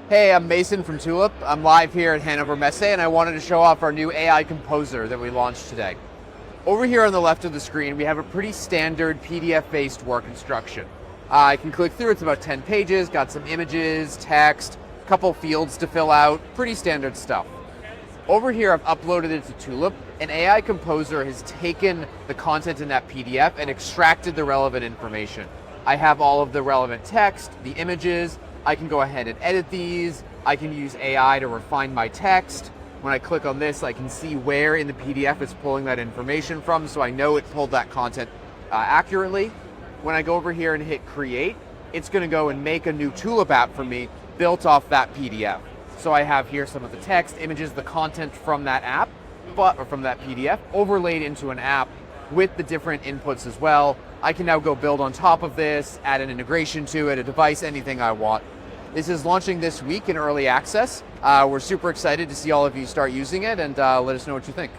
Hey, I'm Mason from Tulip. I'm live here at Hannover Messe, and I wanted to show off our new AI composer that we launched today. Over here on the left of the screen, we have a pretty standard PDF-based work instruction. I can click through, it's about 10 pages, got some images, text, a couple fields to fill out, pretty standard stuff. Over here, I've uploaded it to Tulip. An AI composer has taken the content in that PDF and extracted the relevant information. I have all of the relevant text, the images. I can go ahead and edit these. I can use AI to refine my text. When I click on this, I can see where in the PDF it's pulling that information from, so I know it pulled that content accurately. When I go over here and hit create, it's going to go and make a new Tulip app for me built off that PDF. So I have here some of the text, images, the content from that app, or from that PDF, overlaid into an app with the different inputs as well. I can now go build on top of this, add an integration to it, a device, anything I want. This is launching this week in early access. We're super excited to see all of you start using it, and let us know what you think.